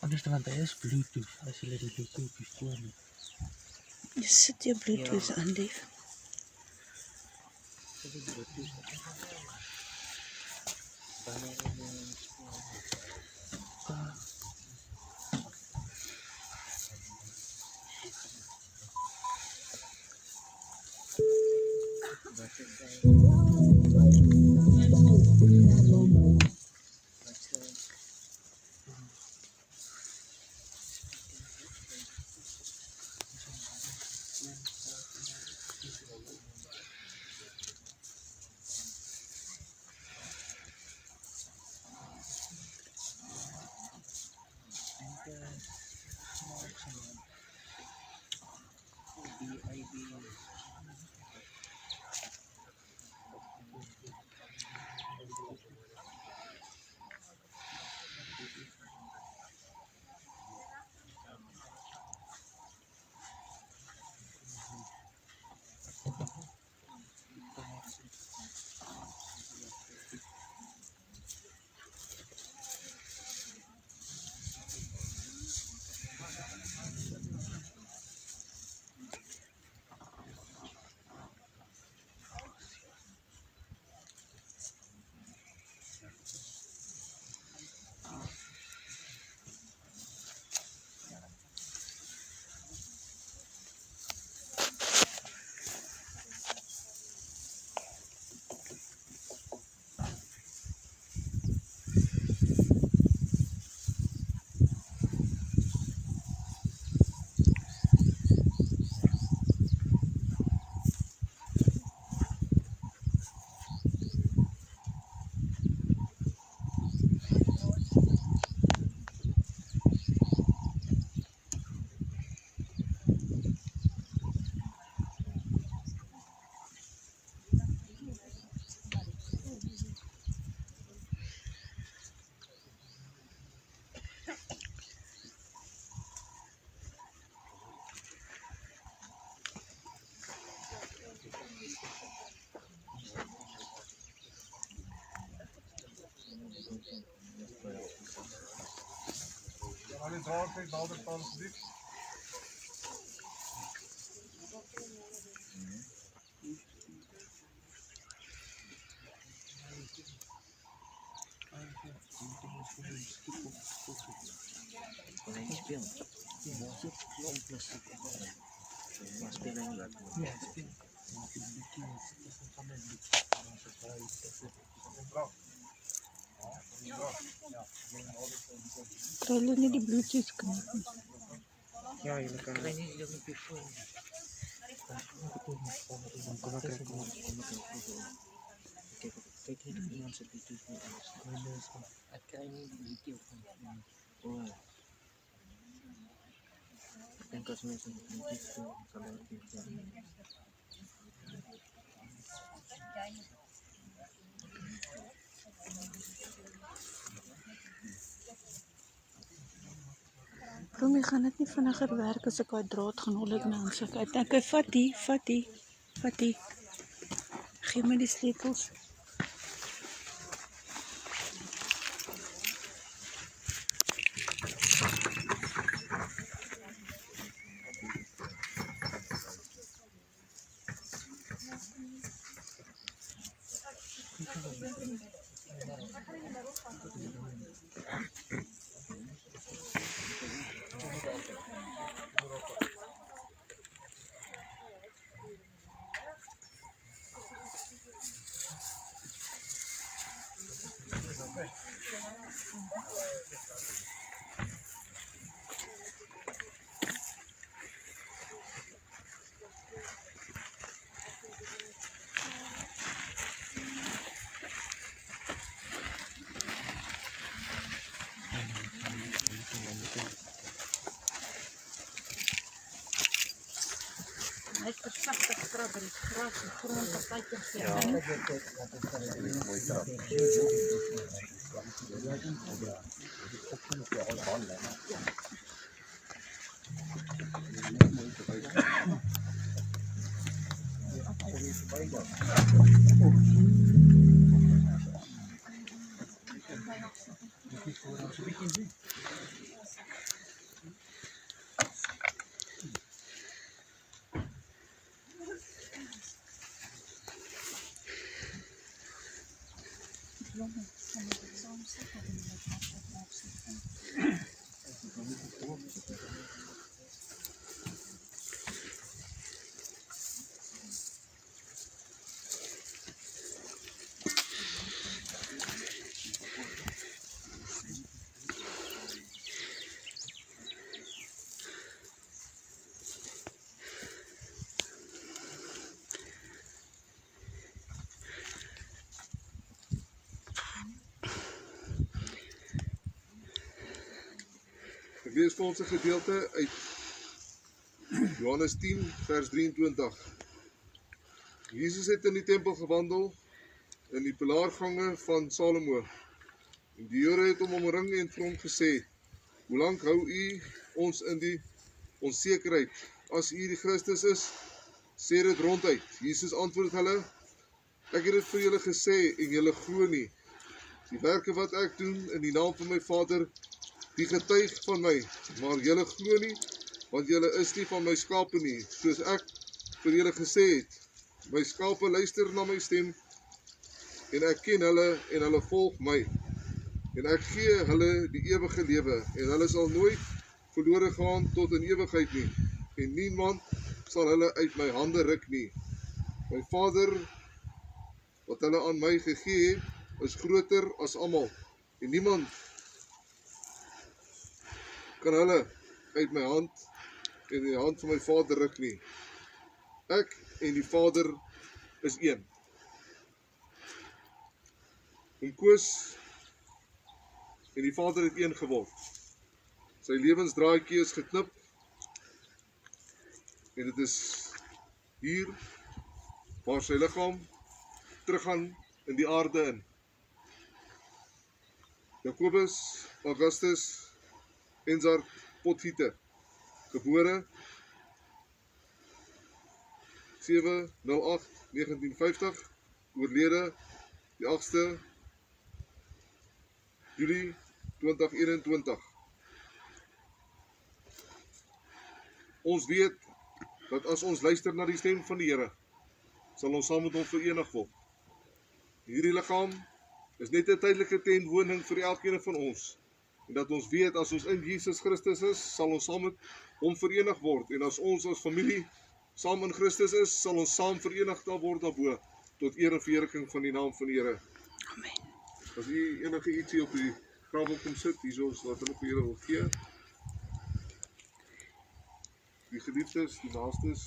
Anders want hy is Bluetooth. As jy die Bluetooth op die foon het. Jy sit jou Bluetooth aan, lief. Sit die Bluetooth wanneer Alle draadwerk nader staan asseblief. Kry hulle nie die Bluetooth knop nie. Ja, jy kan nie jou op die foon. Kyk hier die iemand se Bluetooth nie anders. Ek kry nie die Bluetooth nie. O. Ek dink as mense die Bluetooth sal hulle dit doen. Romie, gaan dit nie vinniger werk as ek daai draad gaan hol ek nou aan sulke. Ek dink hy vat die. Gee my die sleutels. Hy het versagtig krap in die gras en grond partykeer sê. Ja, mooi krap. lees vir ons 'n gedeelte uit Johannes 10 vers 23. Jesus het in die tempel gewandel in die pilaargange van Salomo. En die Jode het hom omring en vir hom gesê: "Hoe lank hou u ons in die onsekerheid? As u die Christus is, sê dit ronduit." Jesus antwoord hulle: "Ek het dit vir julle gesê en julle glo nie. Die werke wat ek doen in die naam van my Vader, die getuig van my, maar julle glo nie, want julle is nie van my skape nie. Soos ek vir julle gesê het, my skape luister na my stem, en ek ken hulle en hulle volg my. En ek gee hulle die ewige lewe, en hulle sal nooit verlore gaan tot in ewigheid nie, en niemand sal hulle uit my hande ruk nie. My Vader, wat hulle aan my gegee het, is groter as almal, en niemand kan hulle uit my hand en die hand van my Vader ruk nie. Ek en die Vader is een." En Koos en die Vader het een geword. Sy lewensdraadjie is geknip, en dit is hier waar sy liggaam teruggaan in die aarde in. Jacobus Augustus Enzard Potgieter, gebore 7/08/1950, oorlede die 8ste Julie 2021. Ons weet dat as ons luister na die stem van die Here, sal ons saam met hom verenig word. Hierdie liggaam is net 'n tydelike teenwoning vir elkeen van ons. En dat ons weet, as ons in Jesus Christus is, sal ons saam met hom verenig word. En as ons as familie saam in Christus is, sal ons saam verenig word daarbo, tot eer en verheerliking van die naam van die Here. Amen. As u enige ietsie op die graf wil kom sit, hierso is wat hulle vir julle wil gee. Die geliefdes, die naastes.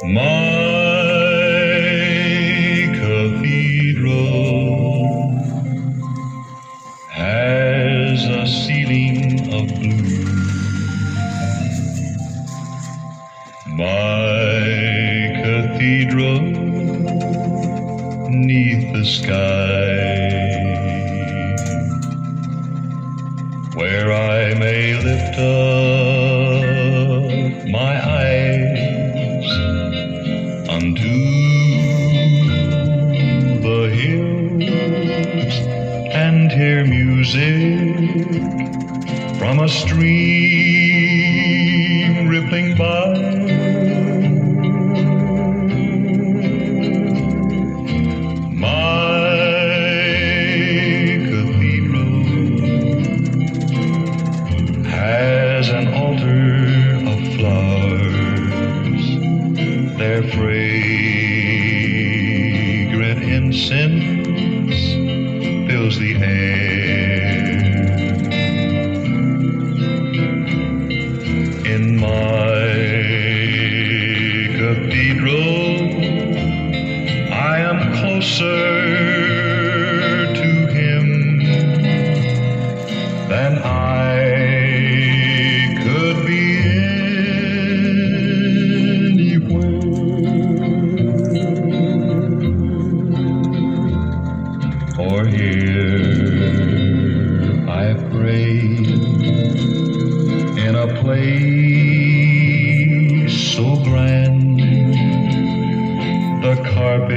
My cathedral has a ceiling of blue. My cathedral 'neath the sky, where I may lift up my eyes unto the hills and hear music from a stream rippling by. My cathedral has an altar of flowers. Their fragrance than I could be anywhere. For here I pray in a place so grand, the carpet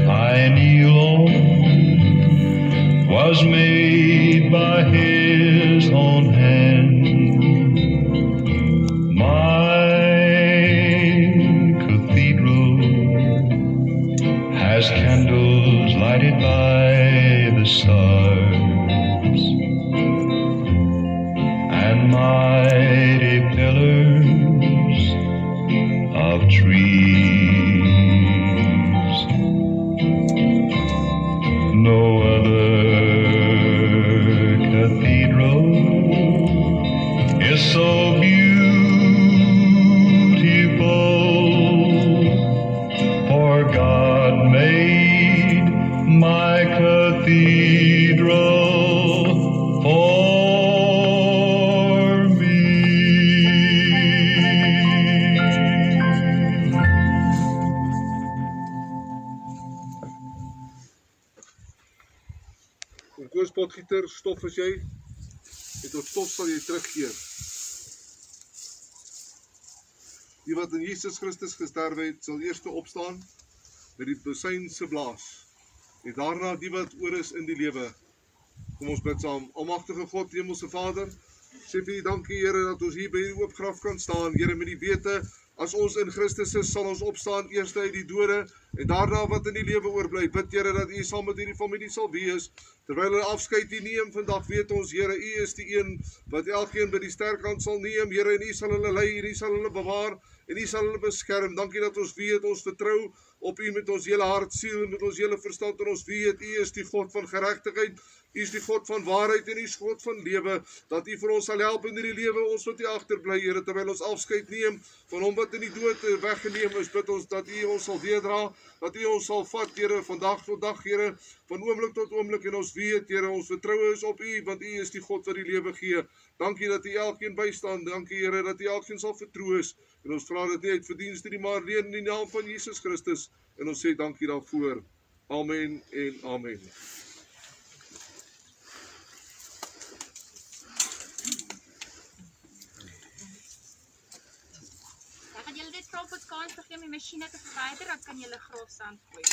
I kneel on was made by his own hand. My cathedral has candles lighted by the stars, and mighty pillars of trees. No other cathedral is so beautiful, for God made my cathedral for me. En Koos Potgieter, stof is jy, en tot stof sal jy terugkeer. Die wat in Jesus Christus gesterwe het, sal eerste opstaan met die besuin se blaas. En daarna die wat oor is in die lewe. Kom ons bid saam. Almagtige God, Hemelse Vader, sê vir U dankie, Here, dat ons hier by die oop graf kan staan, Here, met die wete, as ons in Christus is, sal ons opstaan eerst uit die dode, en daarna wat in die lewe oorbly. Bid, Here, dat U saam met hierdie familie sal wees, terwyl hulle afskeid U neem vandag, weet ons, Here, U is die een wat elkeen by die sterkant sal neem, Here, en U sal hulle lei, en U sal hulle bewaar, en U sal hulle beskerm. Dankie dat ons weet, ons vertrou op U met ons hele hart, siel, en met ons hele verstand, en ons weet, U is die God van geregtigheid, U is die God van waarheid, en U is God van lewe, dat U vir ons sal help in die lewe, ons wat U agterbly, Here, terwyl ons afskeid neem, van hom wat in die dood weggeneem is, bid ons, dat U ons sal weerdra, dat U ons sal vat, Here, van dag tot dag, Here, van oomblik tot oomblik, en ons weet, Here, ons vertroue is op U, want U is die God wat die lewe gee. Dankie dat U elkeen bystaan, dankie, Here, dat U elkeen sal vertroos, en ons vra dit nie uit verdienste nie, maar alleen in die naam van Jesus Christus, en ons sê dankie daarvoor. Amen en amen. Dan gaan julle dit vra op ons kans begin om die masjiene te verwyder, dan kan julle grafsand gooi.